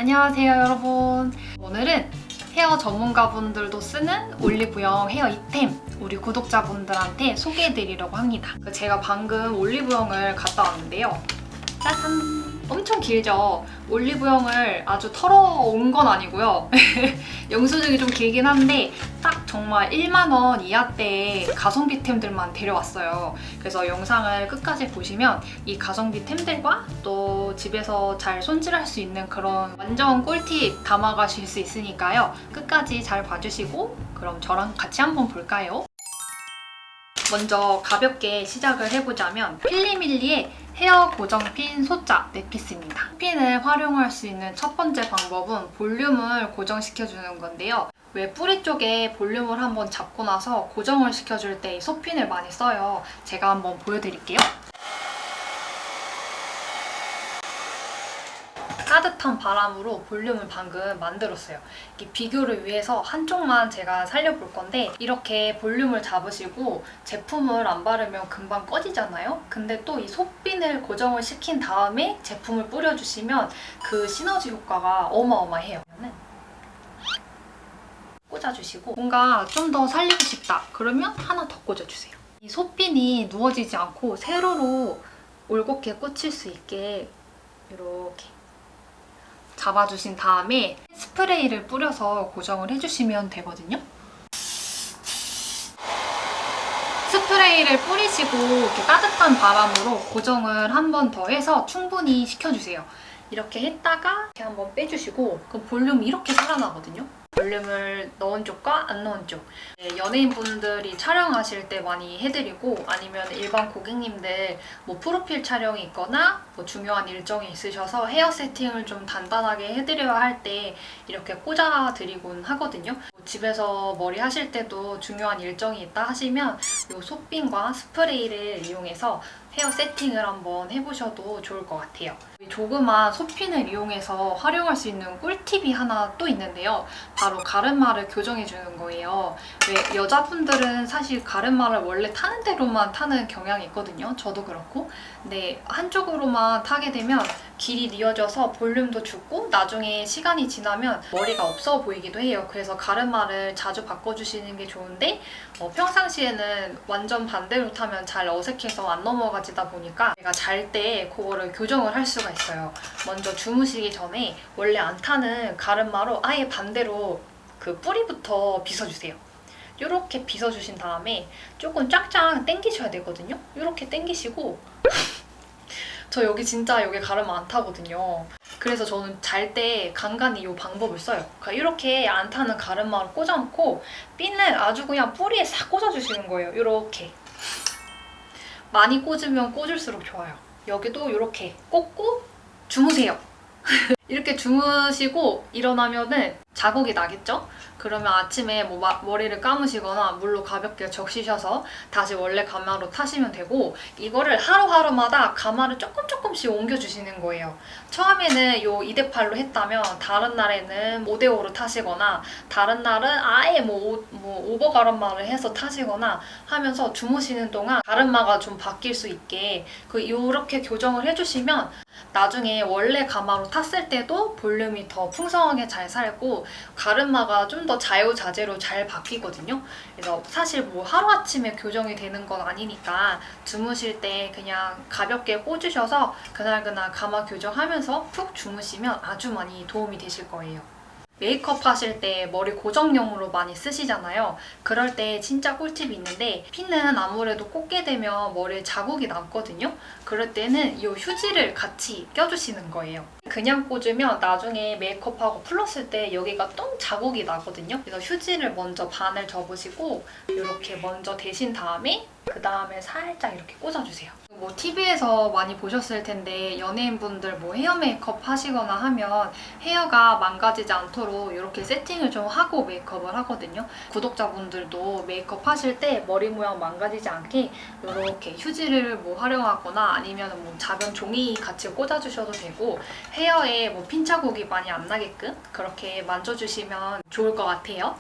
안녕하세요 여러분. 오늘은 헤어 전문가분들도 쓰는 올리브영 헤어 이템 우리 구독자분들한테 소개해드리려고 합니다. 제가 방금 올리브영을 갔다 왔는데요. 짜잔! 엄청 길죠? 올리브영을 아주 털어온 건 아니고요. 영수증이 좀 길긴 한데 딱 정말 1만 원 이하대의 가성비템들만 데려왔어요. 그래서 영상을 끝까지 보시면 이 가성비템들과 또 집에서 잘 손질할 수 있는 그런 완전 꿀팁 담아가실 수 있으니까요. 끝까지 잘 봐주시고 그럼 저랑 같이 한번 볼까요? 먼저 가볍게 시작을 해보자면 필리밀리의 헤어 고정핀 소자 넷피스입니다. 핀을 활용할 수 있는 첫 번째 방법은 볼륨을 고정시켜주는 건데요. 왜 뿌리 쪽에 볼륨을 한번 잡고 나서 고정을 시켜줄 때 이 소핀을 많이 써요. 제가 한번 보여드릴게요. 따뜻한 바람으로 볼륨을 방금 만들었어요. 이 비교를 위해서 한쪽만 제가 살려볼 건데 이렇게 볼륨을 잡으시고 제품을 안 바르면 금방 꺼지잖아요? 근데 또 이 속핀을 고정을 시킨 다음에 제품을 뿌려주시면 그 시너지 효과가 어마어마해요. 꽂아주시고 뭔가 좀 더 살리고 싶다 그러면 하나 더 꽂아주세요. 이 소핀이 누워지지 않고 세로로 올곧게 꽂힐 수 있게 이렇게 잡아주신 다음에 스프레이를 뿌려서 고정을 해주시면 되거든요. 스프레이를 뿌리시고 이렇게 따뜻한 바람으로 고정을 한 번 더 해서 충분히 식혀주세요. 이렇게 했다가 이렇게 한번 빼주시고 그럼 볼륨이 이렇게 살아나거든요. 볼륨을 넣은 쪽과 안 넣은 쪽. 연예인분들이 촬영하실 때 많이 해드리고 아니면 일반 고객님들 뭐 프로필 촬영이 있거나 뭐 중요한 일정이 있으셔서 헤어 세팅을 좀 단단하게 해드려야 할 때 이렇게 꽂아드리곤 하거든요. 집에서 머리 하실 때도 중요한 일정이 있다 하시면 이 속핀과 스프레이를 이용해서 헤어 세팅을 한번 해보셔도 좋을 것 같아요. 조그만 소핀을 이용해서 활용할 수 있는 꿀팁이 하나 또 있는데요. 바로 가르마를 교정해주는 거예요. 왜 여자분들은 사실 가르마를 원래 타는 대로만 타는 경향이 있거든요. 저도 그렇고. 근데 한쪽으로만 타게 되면 길이 뉘어져서 볼륨도 죽고 나중에 시간이 지나면 머리가 없어 보이기도 해요. 그래서 가르마를 자주 바꿔주시는 게 좋은데 평상시에는 완전 반대로 타면 잘 어색해서 안 넘어가지다 보니까 제가 잘 때 그거를 교정을 할 수가 있어요. 먼저 주무시기 전에 원래 안 타는 가르마로 아예 반대로 그 뿌리부터 빗어주세요. 이렇게 빗어주신 다음에 조금 쫙쫙 당기셔야 되거든요. 이렇게 당기시고 저 여기 진짜 여기 가르마 안 타거든요. 그래서 저는 잘 때 간간히 이 방법을 써요. 그러니까 이렇게 안 타는 가르마를 꽂아놓고 핀을 아주 그냥 뿌리에 싹 꽂아주시는 거예요. 이렇게. 많이 꽂으면 꽂을수록 좋아요. 여기도 이렇게 꽂고 주무세요. 이렇게 주무시고 일어나면은 자국이 나겠죠? 그러면 아침에 뭐 머리를 감으시거나 물로 가볍게 적시셔서 다시 원래 가마로 타시면 되고 이거를 하루하루마다 가마를 조금씩 옮겨주시는 거예요. 처음에는 요 2대8로 했다면 다른 날에는 5대5로 타시거나 다른 날은 아예 뭐 오버 가르마를 해서 타시거나 하면서 주무시는 동안 가르마가 좀 바뀔 수 있게 요렇게 교정을 해주시면 나중에 원래 가마로 탔을 때도 볼륨이 더 풍성하게 잘 살고 가르마가 좀 더 자유자재로 잘 바뀌거든요. 그래서 사실 뭐 하루아침에 교정이 되는 건 아니니까 주무실 때 그냥 가볍게 꽂으셔서 그날그날 가마 교정하면서 푹 주무시면 아주 많이 도움이 되실 거예요. 메이크업 하실 때 머리 고정용으로 많이 쓰시잖아요. 그럴 때 진짜 꿀팁이 있는데 핀은 아무래도 꽂게 되면 머리에 자국이 남거든요. 그럴 때는 이 휴지를 같이 껴주시는 거예요. 그냥 꽂으면 나중에 메이크업하고 풀었을 때 여기가 똥 자국이 나거든요. 그래서 휴지를 먼저 반을 접으시고 이렇게 먼저 대신 다음에 그 다음에 살짝 이렇게 꽂아주세요. 뭐 TV에서 많이 보셨을 텐데 연예인분들 뭐 헤어 메이크업 하시거나 하면 헤어가 망가지지 않도록 이렇게 세팅을 좀 하고 메이크업을 하거든요. 구독자분들도 메이크업 하실 때 머리 모양 망가지지 않게 이렇게 휴지를 뭐 활용하거나 아니면 뭐 작은 종이 같이 꽂아주셔도 되고 헤어에 뭐 핀 자국이 많이 안 나게끔 그렇게 만져주시면 좋을 것 같아요.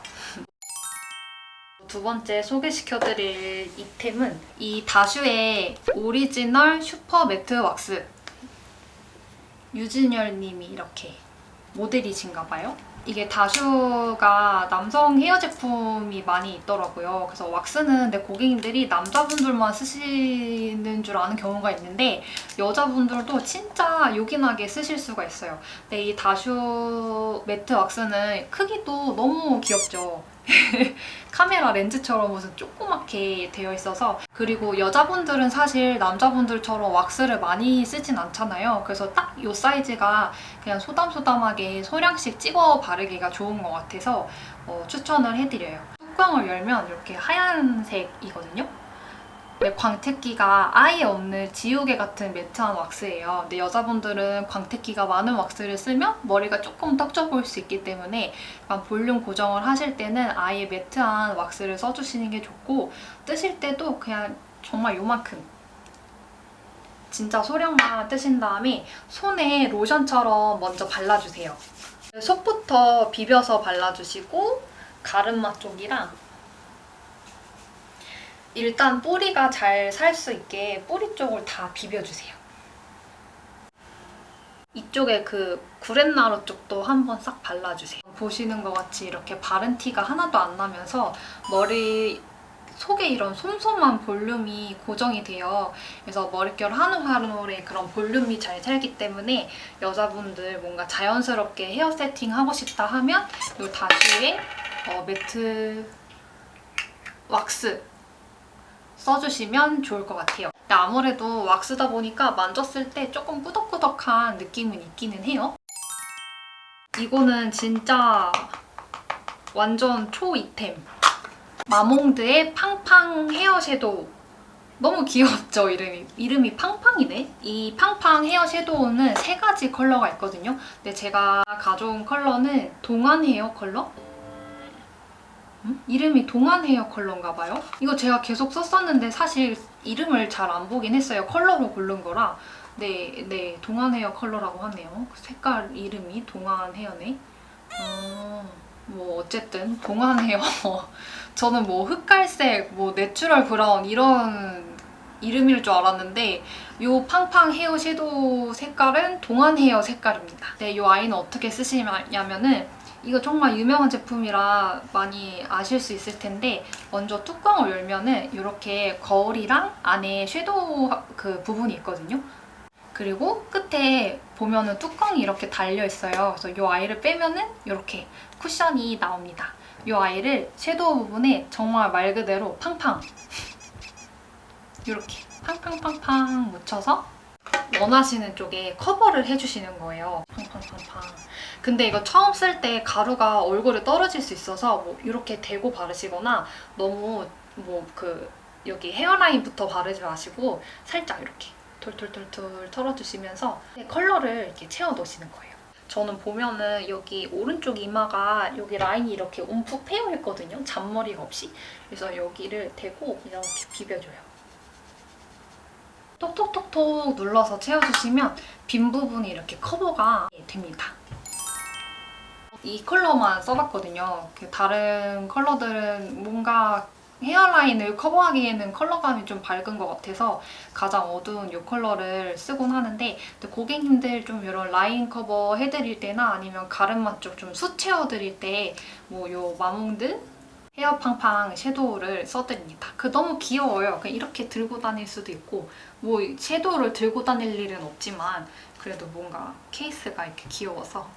두 번째 소개시켜드릴 이템은 이 다슈의 오리지널 슈퍼 매트 왁스 유진열님이 이렇게 모델이신가 봐요. 이게 다슈가 남성 헤어 제품이 많이 있더라고요. 그래서 왁스는 내 고객님들이 남자분들만 쓰시는 줄 아는 경우가 있는데 여자분들도 진짜 요긴하게 쓰실 수가 있어요. 근데 이 다슈 매트 왁스는 크기도 너무 귀엽죠. 카메라 렌즈처럼 무슨 조그맣게 되어 있어서, 그리고 여자분들은 사실 남자분들처럼 왁스를 많이 쓰진 않잖아요. 그래서 딱 이 사이즈가 그냥 소담소담하게 소량씩 찍어 바르기가 좋은 것 같아서 추천을 해드려요. 뚜껑을 열면 이렇게 하얀색이거든요. 광택기가 아예 없는 지우개 같은 매트한 왁스예요. 근데 여자분들은 광택기가 많은 왁스를 쓰면 머리가 조금 떡져 보일 수 있기 때문에 볼륨 고정을 하실 때는 아예 매트한 왁스를 써주시는 게 좋고, 뜨실 때도 그냥 정말 요만큼 진짜 소량만 뜨신 다음에 손에 로션처럼 먼저 발라주세요. 속부터 비벼서 발라주시고 가르마 쪽이랑 일단 뿌리가 잘 살 수 있게 뿌리 쪽을 다 비벼주세요. 이쪽에 그 구렛나루 쪽도 한번 싹 발라주세요. 보시는 것 같이 이렇게 바른 티가 하나도 안 나면서 머리 속에 이런 솜솜한 볼륨이 고정이 돼요. 그래서 머릿결 한 올 한 올에 그런 볼륨이 잘 살기 때문에 여자분들 뭔가 자연스럽게 헤어 세팅하고 싶다 하면 이 다슈의 매트 왁스 써주시면 좋을 것 같아요. 근데 아무래도 왁스다 보니까 만졌을 때 조금 꾸덕꾸덕한 느낌은 있기는 해요. 이거는 진짜 완전 초이템. 마몽드의 팡팡 헤어 섀도우. 너무 귀엽죠, 이름이? 이름이 팡팡이네? 이 팡팡 헤어 섀도우는 3가지 컬러가 있거든요. 근데 제가 가져온 컬러는 동안 헤어 컬러? 이름이 동안 헤어 컬러인가 봐요. 이거 제가 계속 썼었는데 사실 이름을 잘 안 보긴 했어요. 컬러로 고른 거라. 네, 동안 헤어 컬러라고 하네요. 색깔 이름이 동안 헤어네. 뭐 어쨌든 동안 헤어. 저는 뭐 흑갈색, 뭐 내추럴 브라운 이런 이름일 줄 알았는데 이 팡팡 헤어 섀도우 색깔은 동안 헤어 색깔입니다. 네, 이 아이는 어떻게 쓰시냐면은 이거 정말 유명한 제품이라 많이 아실 수 있을 텐데, 먼저 뚜껑을 열면은 이렇게 거울이랑 안에 섀도우 그 부분이 있거든요. 그리고 끝에 보면은 뚜껑이 이렇게 달려 있어요. 그래서 이 아이를 빼면은 이렇게 쿠션이 나옵니다. 이 아이를 섀도우 부분에 정말 말 그대로 팡팡 이렇게 팡팡팡팡 묻혀서 원하시는 쪽에 커버를 해주시는 거예요. 팡팡팡팡. 근데 이거 처음 쓸 때 가루가 얼굴에 떨어질 수 있어서 뭐 이렇게 대고 바르시거나 너무 여기 헤어라인부터 바르지 마시고 살짝 이렇게 톨톨톨톨 털어주시면서 컬러를 이렇게 채워 넣으시는 거예요. 저는 보면은 여기 오른쪽 이마가 여기 라인이 이렇게 움푹 패여 있거든요. 잔머리가 없이. 그래서 여기를 대고 이렇게 비벼줘요. 톡톡톡톡 눌러서 채워주시면 빈 부분이 이렇게 커버가 됩니다. 이 컬러만 써봤거든요. 다른 컬러들은 뭔가 헤어라인을 커버하기에는 컬러감이 좀 밝은 것 같아서 가장 어두운 이 컬러를 쓰곤 하는데, 고객님들 좀 이런 라인 커버 해드릴 때나 아니면 가르마 쪽 좀 숱 채워드릴 때 뭐 이 마몽드 헤어 팡팡 섀도우를 써드립니다. 너무 귀여워요. 그냥 이렇게 들고 다닐 수도 있고, 뭐 섀도우를 들고 다닐 일은 없지만 그래도 뭔가 케이스가 이렇게 귀여워서.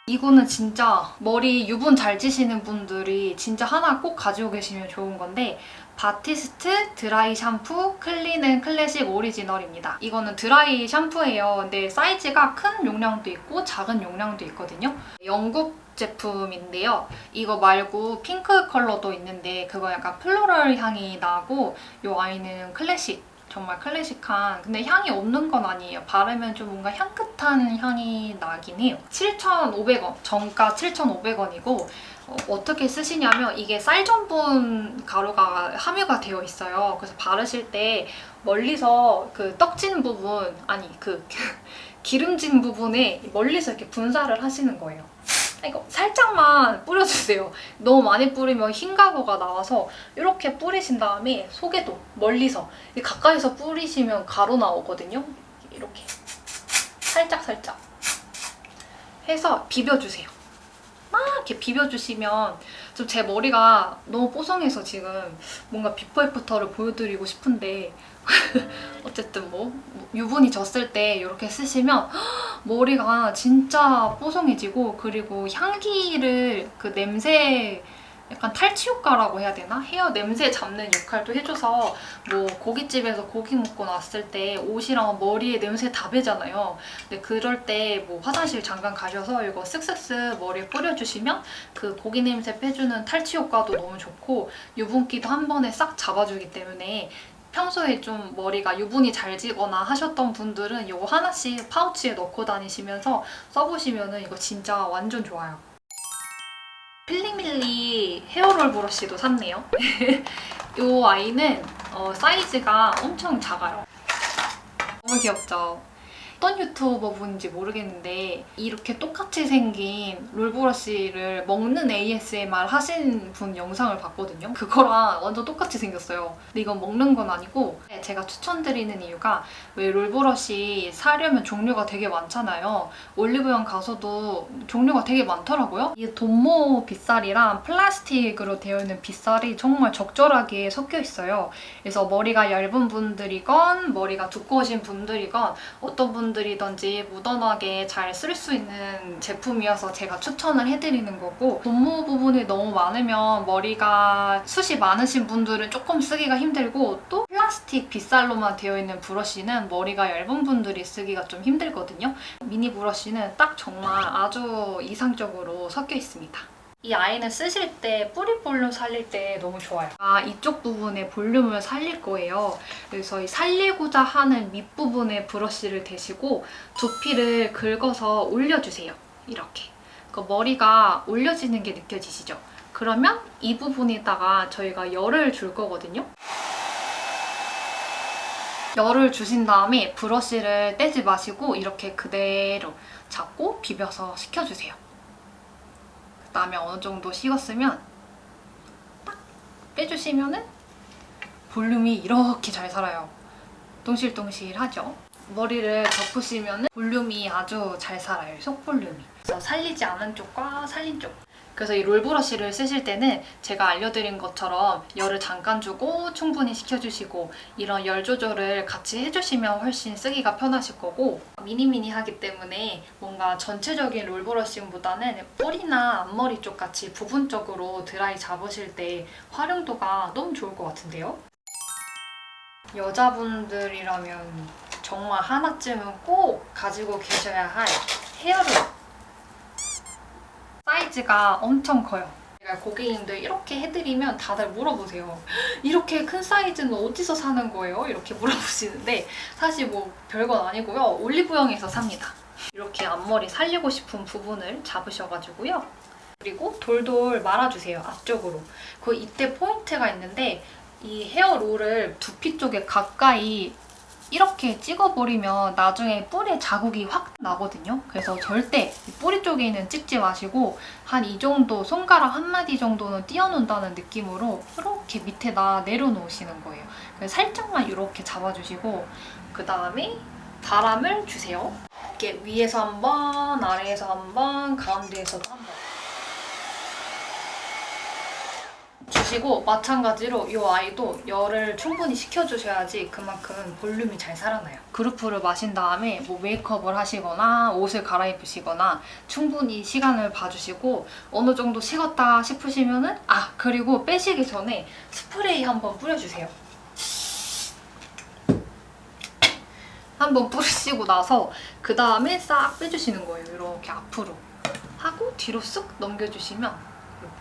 이거는 진짜 머리 유분 잘 지시는 분들이 진짜 하나 꼭 가지고 계시면 좋은 건데, 바티스트 드라이 샴푸 클린 앤 클래식 오리지널입니다. 이거는 드라이 샴푸예요. 근데 사이즈가 큰 용량도 있고 작은 용량도 있거든요. 영국 제품인데요. 이거 말고 핑크 컬러도 있는데 그거 약간 플로럴 향이 나고, 이 아이는 클래식. 정말 클래식한, 근데 향이 없는 건 아니에요. 바르면 좀 뭔가 향긋한 향이 나긴 해요. 7,500원, 정가 7,500원이고 어떻게 쓰시냐면 이게 쌀 전분 가루가 함유가 되어 있어요. 그래서 바르실 때 멀리서 그 떡진 부분, 아니 그 기름진 부분에 멀리서 이렇게 분사를 하시는 거예요. 이거 살짝만 뿌려주세요. 너무 많이 뿌리면 흰 가루가 나와서 이렇게 뿌리신 다음에 속에도 멀리서, 가까이서 뿌리시면 가루 나오거든요. 이렇게 살짝 해서 비벼주세요. 막 이렇게 비벼주시면 좀 제 머리가 너무 뽀송해서 지금 뭔가 비포 애프터를 보여드리고 싶은데 어쨌든 뭐 유분이 졌을 때 이렇게 쓰시면 머리가 진짜 뽀송해지고, 그리고 향기를 그 냄새 약간 탈취 효과라고 해야 되나? 헤어 냄새 잡는 역할도 해줘서 뭐 고깃집에서 고기 먹고 났을 때 옷이랑 머리에 냄새 다 배잖아요. 근데 그럴 때 뭐 화장실 잠깐 가셔서 이거 쓱쓱쓱 머리에 뿌려주시면 그 고기 냄새 빼주는 탈취 효과도 너무 좋고 유분기도 한 번에 싹 잡아주기 때문에 평소에 좀 머리가 유분이 잘 지거나 하셨던 분들은 이거 하나씩 파우치에 넣고 다니시면서 써보시면 이거 진짜 완전 좋아요. 필리밀리 헤어롤 브러쉬도 샀네요. 이 아이는 사이즈가 엄청 작아요. 너무 귀엽죠? 어떤 유튜버 분인지 모르겠는데 이렇게 똑같이 생긴 롤브러쉬를 먹는 ASMR 하신 분 영상을 봤거든요. 그거랑 완전 똑같이 생겼어요. 근데 이건 먹는 건 아니고 제가 추천드리는 이유가 왜 롤브러쉬 사려면 종류가 되게 많잖아요. 올리브영 가서도 종류가 되게 많더라고요. 이 돈모 빗살이랑 플라스틱으로 되어 있는 빗살이 정말 적절하게 섞여 있어요. 그래서 머리가 얇은 분들이건 머리가 두꺼우신 분들이건 어떤 분들이든지 무던하게 잘 쓸 수 있는 제품이어서 제가 추천을 해드리는 거고, 돈모 부분이 너무 많으면 머리가 숱이 많으신 분들은 조금 쓰기가 힘들고, 또 플라스틱 빗살로만 되어 있는 브러쉬는 머리가 얇은 분들이 쓰기가 좀 힘들거든요. 미니 브러쉬는 딱 정말 아주 이상적으로 섞여 있습니다. 이 아이는 쓰실 때 뿌리 볼륨 살릴 때 너무 좋아요. 이쪽 부분에 볼륨을 살릴 거예요. 그래서 이 살리고자 하는 밑부분에 브러쉬를 대시고 두피를 긁어서 올려주세요. 이렇게. 머리가 올려지는 게 느껴지시죠? 그러면 이 부분에다가 저희가 열을 줄 거거든요. 열을 주신 다음에 브러쉬를 떼지 마시고 이렇게 그대로 잡고 비벼서 식혀주세요. 그다음에 어느 정도 식었으면 딱 빼주시면은 볼륨이 이렇게 잘 살아요. 동실동실하죠? 머리를 덮으시면은 볼륨이 아주 잘 살아요. 속 볼륨이. 그래서 살리지 않은 쪽과 살린 쪽. 그래서 이 롤브러쉬를 쓰실 때는 제가 알려드린 것처럼 열을 잠깐 주고 충분히 식혀주시고 이런 열 조절을 같이 해주시면 훨씬 쓰기가 편하실 거고, 미니미니하기 때문에 뭔가 전체적인 롤브러싱보다는 뿌리나 앞머리 쪽 같이 부분적으로 드라이 잡으실 때 활용도가 너무 좋을 것 같은데요? 여자분들이라면 정말 하나쯤은 꼭 가지고 계셔야 할 헤어롤. 사이즈가 엄청 커요. 제가 고객님들 이렇게 해드리면 다들 물어보세요. 이렇게 큰 사이즈는 어디서 사는 거예요? 이렇게 물어보시는데 사실 뭐 별건 아니고요. 올리브영에서 삽니다. 이렇게 앞머리 살리고 싶은 부분을 잡으셔가지고요. 그리고 돌돌 말아주세요. 앞쪽으로. 이때 포인트가 있는데 이 헤어롤을 두피 쪽에 가까이 이렇게 찍어버리면 나중에 뿌리에 자국이 확 나거든요. 그래서 절대 뿌리 쪽에는 찍지 마시고 한 이 정도, 손가락 한 마디 정도는 띄워놓는다는 느낌으로 이렇게 밑에다 내려놓으시는 거예요. 그래서 살짝만 이렇게 잡아주시고 그 다음에 바람을 주세요. 이렇게 위에서 한 번, 아래에서 한 번, 가운데에서도 한 번. 주시고 마찬가지로 이 아이도 열을 충분히 식혀주셔야지 그만큼 볼륨이 잘 살아나요. 그루프를 마신 다음에 뭐 메이크업을 하시거나 옷을 갈아입으시거나 충분히 시간을 봐주시고 어느 정도 식었다 싶으시면은 그리고 빼시기 전에 스프레이 한번 뿌려주세요. 한번 뿌리시고 나서 그 다음에 싹 빼주시는 거예요. 이렇게 앞으로 하고 뒤로 쓱 넘겨주시면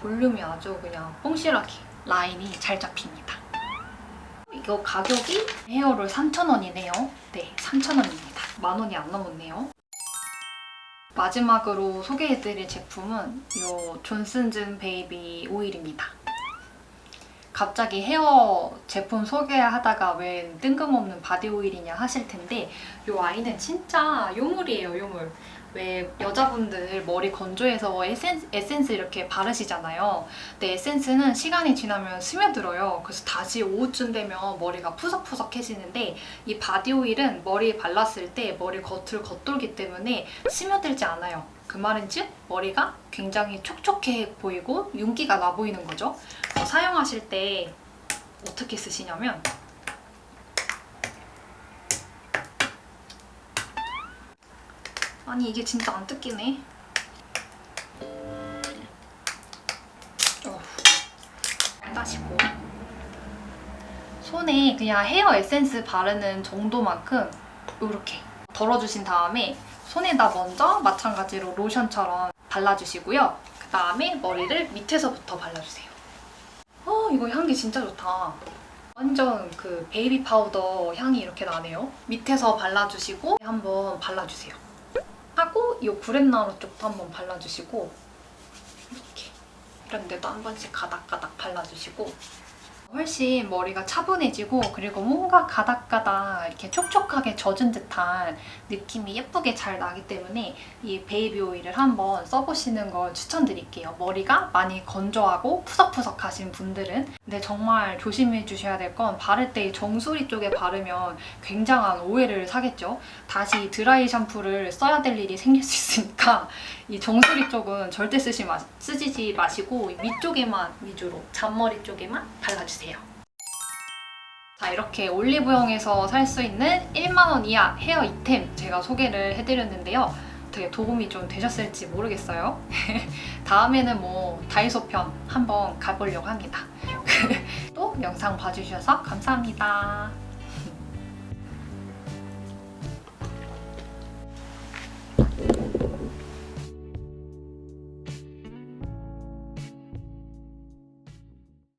볼륨이 아주 그냥 뽕실하게 라인이 잘 잡힙니다. 이거 가격이 헤어롤 3,000원이네요. 네, 3,000원입니다. 10,000원이 안 넘었네요. 마지막으로 소개해드릴 제품은 이 존슨즈 베이비 오일입니다. 갑자기 헤어 제품 소개하다가 왜 뜬금없는 바디 오일이냐 하실 텐데 이 아이는 진짜 요물이에요, 요물. 왜 여자분들 머리 건조해서 에센스 이렇게 바르시잖아요. 근데 에센스는 시간이 지나면 스며들어요. 그래서 다시 오후쯤 되면 머리가 푸석푸석해지는데 이 바디 오일은 머리에 발랐을 때 머리 겉을 겉돌기 때문에 스며들지 않아요. 그 말인즉 머리가 굉장히 촉촉해 보이고 윤기가 나 보이는 거죠. 사용하실 때 어떻게 쓰시냐면 아니 이게 진짜 안 뜯기네. 따시고 손에 그냥 헤어 에센스 바르는 정도만큼 이렇게 덜어주신 다음에 손에다 먼저 마찬가지로 로션처럼 발라주시고요. 그 다음에 머리를 밑에서부터 발라주세요. 이거 향기 진짜 좋다. 완전 그 베이비 파우더 향이 이렇게 나네요. 밑에서 발라주시고 한번 발라주세요. 하고 이 구렛나루 쪽도 한번 발라주시고 이렇게 이런 데도 한 번씩 가닥가닥 발라주시고 훨씬 머리가 차분해지고 그리고 뭔가 가닥가닥 이렇게 촉촉하게 젖은 듯한 느낌이 예쁘게 잘 나기 때문에 이 베이비 오일을 한번 써보시는 걸 추천드릴게요. 머리가 많이 건조하고 푸석푸석하신 분들은. 근데 정말 조심해 주셔야 될 건 바를 때 정수리 쪽에 바르면 굉장한 오해를 사겠죠. 다시 드라이 샴푸를 써야 될 일이 생길 수 있으니까 이 정수리 쪽은 절대 쓰지 마시고 위쪽에만 위주로 잔머리 쪽에만 발라주세요. 자, 이렇게 올리브영에서 살 수 있는 1만 원 이하 헤어 이템 제가 소개를 해드렸는데요. 되게 도움이 좀 되셨을지 모르겠어요. 다음에는 뭐 다이소 편 한번 가보려고 합니다. 또 영상 봐주셔서 감사합니다.